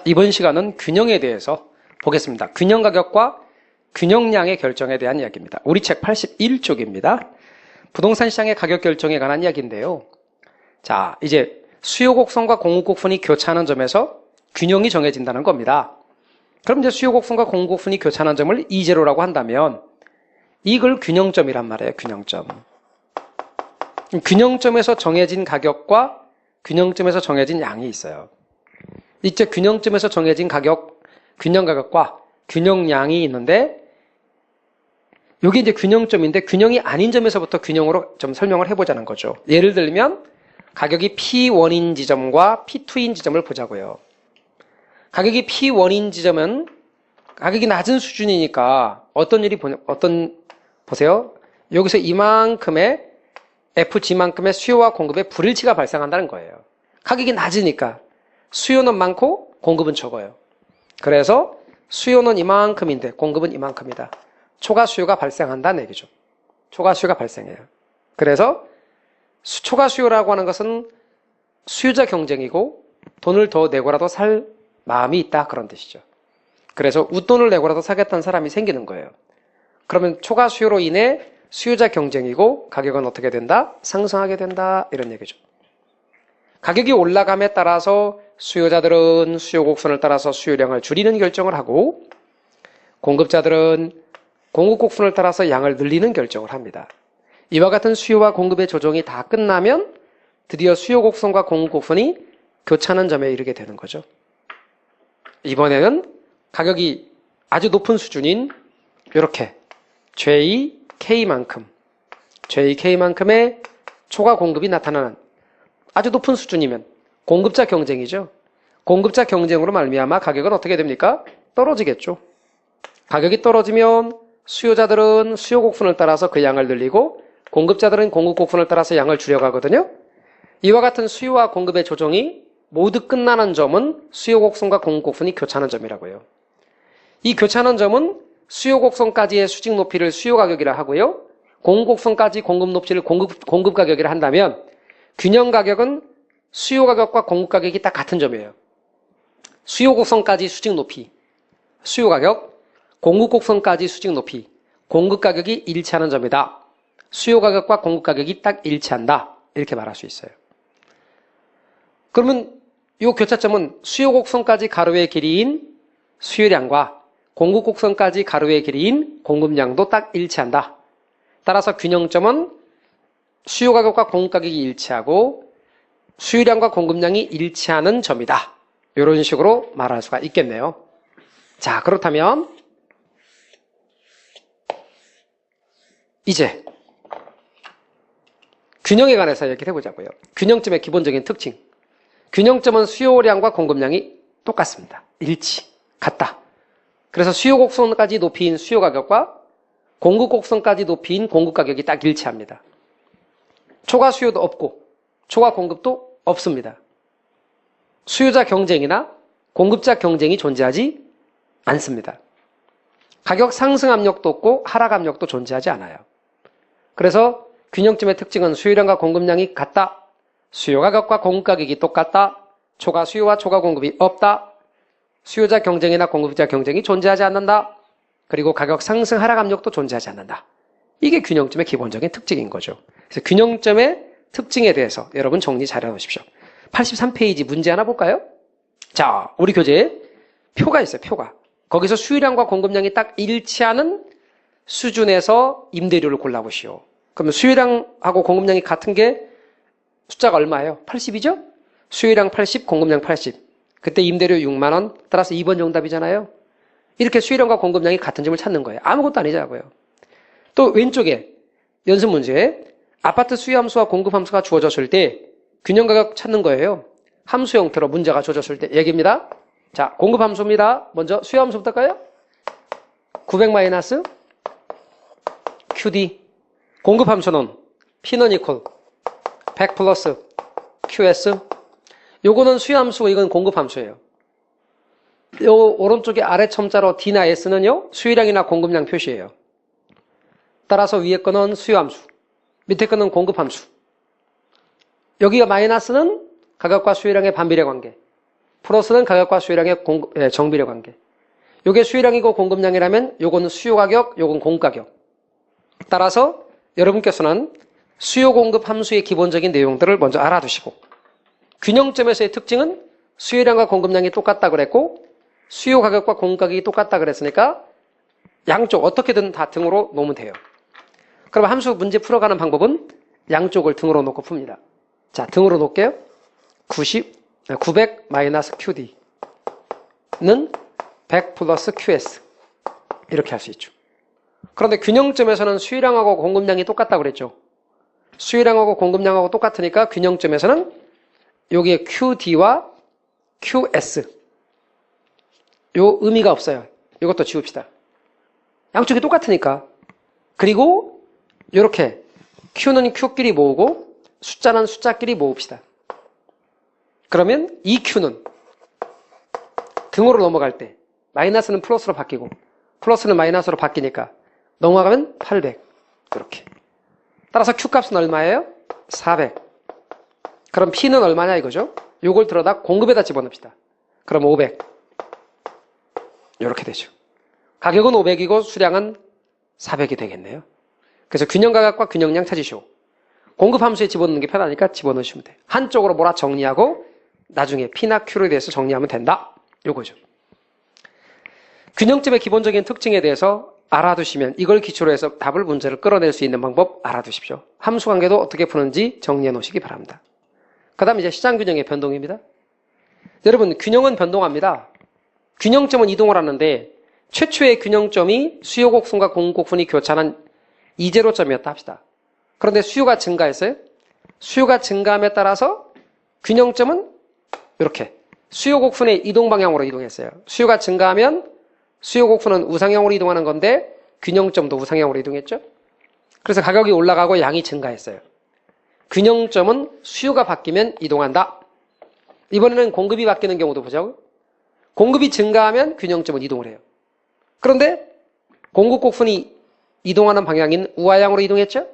이번 시간은 균형에 대해서 보겠습니다. 균형 가격과 균형량의 결정에 대한 이야기입니다. 우리 책 81쪽입니다. 부동산 시장의 가격 결정에 관한 이야기인데요. 자, 이제 수요 곡선과 공급 곡선이 교차하는 점에서 균형이 정해진다는 겁니다. 그럼 이제 수요 곡선과 공급 곡선이 교차하는 점을 E0라고 한다면 이걸 균형점이란 말이에요. 균형점. 균형점에서 정해진 가격과 균형점에서 정해진 양이 있어요. 이제 균형점에서 정해진 가격, 균형 가격과 균형량이 있는데 여기 이제 균형점인데 균형이 아닌 점에서부터 균형으로 좀 설명을 해보자는 거죠. 예를 들면 가격이 P1인 지점과 P2인 지점을 보자고요. 가격이 P1인 지점은 가격이 낮은 수준이니까 보세요. 여기서 이만큼의 FG만큼의 수요와 공급의 불일치가 발생한다는 거예요. 가격이 낮으니까 수요는 많고 공급은 적어요. 그래서 수요는 이만큼인데 공급은 이만큼이다. 초과 수요가 발생한다는 얘기죠. 초과 수요가 발생해요. 그래서 초과 수요라고 하는 것은 수요자 경쟁이고 돈을 더 내고라도 살 마음이 있다 그런 뜻이죠. 그래서 웃돈을 내고라도 사겠다는 사람이 생기는 거예요. 그러면 초과 수요로 인해 수요자 경쟁이고 가격은 어떻게 된다? 상승하게 된다 이런 얘기죠. 가격이 올라감에 따라서 수요자들은 수요 곡선을 따라서 수요량을 줄이는 결정을 하고 공급자들은 공급 곡선을 따라서 양을 늘리는 결정을 합니다. 이와 같은 수요와 공급의 조정이 다 끝나면 드디어 수요 곡선과 공급 곡선이 교차하는 점에 이르게 되는 거죠. 이번에는 가격이 아주 높은 수준인 이렇게 JK만큼의 초과 공급이 나타나는 아주 높은 수준이면 공급자 경쟁이죠. 공급자 경쟁으로 말미암아 가격은 어떻게 됩니까? 떨어지겠죠. 가격이 떨어지면 수요자들은 수요 곡선을 따라서 그 양을 늘리고 공급자들은 공급 곡선을 따라서 양을 줄여가거든요. 이와 같은 수요와 공급의 조정이 모두 끝나는 점은 수요 곡선과 공급 곡선이 교차하는 점이라고요. 이 교차하는 점은 수요 곡선까지의 수직 높이를 수요 가격이라 하고요. 공급 곡선까지 공급 높이를 공급 가격이라 한다면 균형 가격은 수요 가격과 공급 가격이 딱 같은 점이에요. 수요 곡선까지 수직 높이, 수요 가격, 공급 곡선까지 수직 높이, 공급 가격이 일치하는 점이다. 수요 가격과 공급 가격이 딱 일치한다. 이렇게 말할 수 있어요. 그러면 이 교차점은 수요 곡선까지 가로의 길이인 수요량과 공급 곡선까지 가로의 길이인 공급량도 딱 일치한다. 따라서 균형점은 수요 가격과 공급 가격이 일치하고 수요량과 공급량이 일치하는 점이다. 이런 식으로 말할 수가 있겠네요. 자, 그렇다면 이제 균형에 관해서 얘기를 해보자고요. 균형점의 기본적인 특징. 균형점은 수요량과 공급량이 똑같습니다. 같다. 그래서 수요 곡선까지 높이인 수요 가격과 공급 곡선까지 높이인 공급 가격이 딱 일치합니다. 초과 수요도 없고 초과 공급도 없습니다. 수요자 경쟁이나 공급자 경쟁이 존재하지 않습니다. 가격 상승 압력도 없고 하락 압력도 존재하지 않아요. 그래서 균형점의 특징은 수요량과 공급량이 같다. 수요 가격과 공급 가격이 똑같다. 초과 수요와 초과 공급이 없다. 수요자 경쟁이나 공급자 경쟁이 존재하지 않는다. 그리고 가격 상승 하락 압력도 존재하지 않는다. 이게 균형점의 기본적인 특징인 거죠. 그래서 균형점의 특징에 대해서 여러분 정리 잘 해놓으십시오. 83페이지 문제 하나 볼까요? 자, 우리 교재에 표가 있어요. 표가. 거기서 수요량과 공급량이 딱 일치하는 수준에서 임대료를 골라보시오. 그러면 수요량하고 공급량이 같은 게 숫자가 얼마예요? 80이죠? 수요량 80, 공급량 80. 그때 임대료 6만 원. 따라서 2번 정답이잖아요. 이렇게 수요량과 공급량이 같은 점을 찾는 거예요. 아무것도 아니자고요. 또 왼쪽에 연습 문제에 아파트 수요 함수와 공급 함수가 주어졌을 때 균형 가격 찾는 거예요. 함수 형태로 문제가 주어졌을 때 얘기입니다. 자, 공급 함수입니다. 먼저 수요 함수부터 할까요? 900 마이너스 QD. 공급 함수는 P는 이퀄 100 플러스 QS. 요거는 수요 함수고 이건 공급 함수예요. 요 오른쪽에 아래 첨자로 D나 S는요 수요량이나 공급량 표시예요. 따라서 위에 거는 수요 함수, 밑에 거는 공급 함수. 여기가 마이너스는 가격과 수요량의 반비례 관계. 플러스는 가격과 수요량의 정비례 관계. 요게 수요량이고 공급량이라면 요건 수요 가격, 요건 공급 가격. 따라서 여러분께서는 수요 공급 함수의 기본적인 내용들을 먼저 알아두시고 균형점에서의 특징은 수요량과 공급량이 똑같다 그랬고 수요 가격과 공급 가격이 똑같다 그랬으니까 양쪽 어떻게든 다 등으로 놓으면 돼요. 그럼 함수 문제 풀어가는 방법은 양쪽을 등으로 놓고 풉니다. 자, 등으로 놓을게요. 900 마이너스 QD는 100 플러스 QS 이렇게 할 수 있죠. 그런데 균형점에서는 수요량하고 공급량이 똑같다고 그랬죠. 수요량하고 공급량하고 똑같으니까 균형점에서는 여기에 QD와 QS 요 의미가 없어요. 이것도 지웁시다. 양쪽이 똑같으니까. 그리고 이렇게 Q는 Q끼리 모으고 숫자는 숫자끼리 모읍시다. 그러면 이 Q는 등으로 넘어갈 때 마이너스는 플러스로 바뀌고 플러스는 마이너스로 바뀌니까 넘어가면 800 이렇게. 따라서 Q값은 얼마예요? 400. 그럼 P는 얼마냐 이거죠? 요걸 들어다 공급에다 집어넣읍시다. 그럼 500 이렇게 되죠. 가격은 500이고 수량은 400이 되겠네요. 그래서 균형 가격과 균형량 찾으시오. 공급 함수에 집어넣는 게 편하니까 집어넣으시면 돼요. 한쪽으로 몰아 정리하고 나중에 P나 Q에 대해서 정리하면 된다. 요거죠. 균형점의 기본적인 특징에 대해서 알아두시면 이걸 기초로 해서 답을 문제를 끌어낼 수 있는 방법 알아두십시오. 함수 관계도 어떻게 푸는지 정리해 놓으시기 바랍니다. 그 다음 이제 시장균형의 변동입니다. 여러분 균형은 변동합니다. 균형점은 이동을 하는데 최초의 균형점이 수요곡선과 공급곡선이 교차하는 이제로점이었다 합시다. 그런데 수요가 증가했어요. 수요가 증가함에 따라서 균형점은 이렇게 수요곡선의 이동 방향으로 이동했어요. 수요가 증가하면 수요곡선은 우상향으로 이동하는 건데 균형점도 우상향으로 이동했죠. 그래서 가격이 올라가고 양이 증가했어요. 균형점은 수요가 바뀌면 이동한다. 이번에는 공급이 바뀌는 경우도 보자고요. 공급이 증가하면 균형점은 이동을 해요. 그런데 공급곡선이 이동하는 방향인 우하향으로 이동했죠.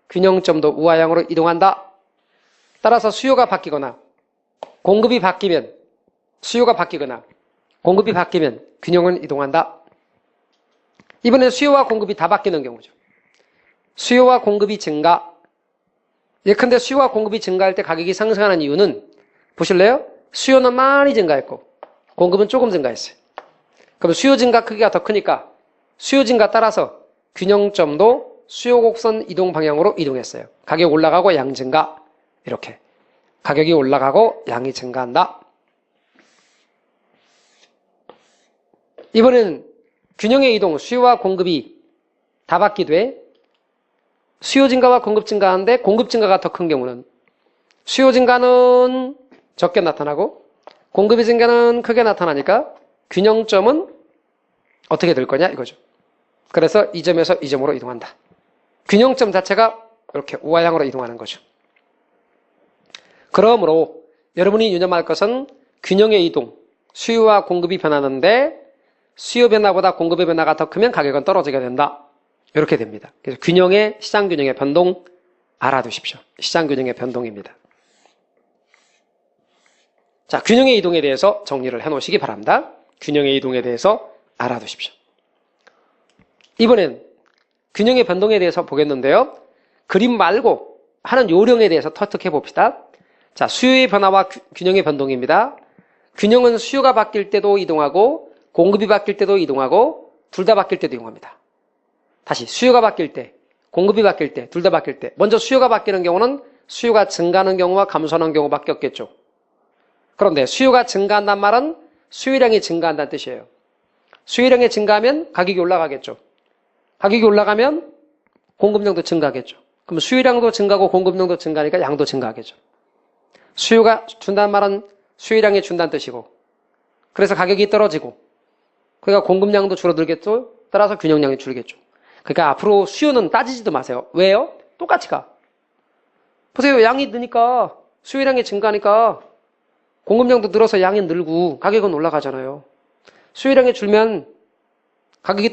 균형점도 우하향으로 이동한다. 따라서 수요가 바뀌거나 공급이 바뀌면 수요가 바뀌거나 공급이 바뀌면 균형은 이동한다. 이번에 수요와 공급이 다 바뀌는 경우죠. 수요와 공급이 증가. 예컨대 수요와 공급이 증가할 때 가격이 상승하는 이유는 보실래요? 수요는 많이 증가했고 공급은 조금 증가했어요. 그럼 수요 증가 크기가 더 크니까 수요 증가 따라서 균형점도 수요 곡선 이동 방향으로 이동했어요. 가격 올라가고 양 증가. 이렇게 가격이 올라가고 양이 증가한다. 이번엔 균형의 이동, 수요와 공급이 다 바뀌되 수요 증가와 공급 증가하는데 공급 증가가 더 큰 경우는 수요 증가는 적게 나타나고 공급의 증가는 크게 나타나니까 균형점은 어떻게 될 거냐 이거죠. 그래서 이 점에서 이 점으로 이동한다. 균형점 자체가 이렇게 우하향으로 이동하는 거죠. 그러므로 여러분이 유념할 것은 균형의 이동, 수요와 공급이 변하는데 수요 변화보다 공급의 변화가 더 크면 가격은 떨어지게 된다. 이렇게 됩니다. 그래서 균형의 시장 균형의 변동 알아두십시오. 시장 균형의 변동입니다. 자, 균형의 이동에 대해서 정리를 해 놓으시기 바랍니다. 균형의 이동에 대해서 알아두십시오. 이번엔 균형의 변동에 대해서 보겠는데요. 그림 말고 하는 요령에 대해서 터득해 봅시다. 자, 수요의 변화와 균형의 변동입니다. 균형은 수요가 바뀔 때도 이동하고 공급이 바뀔 때도 이동하고 둘 다 바뀔 때도 이동합니다. 다시 수요가 바뀔 때, 공급이 바뀔 때, 둘 다 바뀔 때 먼저 수요가 바뀌는 경우는 수요가 증가하는 경우와 감소하는 경우밖에 없겠죠. 그런데 수요가 증가한다는 말은 수요량이 증가한다는 뜻이에요. 수요량이 증가하면 가격이 올라가겠죠. 가격이 올라가면 공급량도 증가하겠죠. 그럼 수요량도 증가하고 공급량도 증가하니까 양도 증가하겠죠. 수요가 준다는 말은 수요량이 준다는 뜻이고 그래서 가격이 떨어지고 그러니까 공급량도 줄어들겠죠. 따라서 균형량이 줄겠죠. 그러니까 앞으로 수요는 따지지도 마세요. 왜요? 똑같이 가. 보세요. 양이 느니까 수요량이 증가하니까 공급량도 늘어서 양이 늘고 가격은 올라가잖아요. 수요량이 줄면 가격이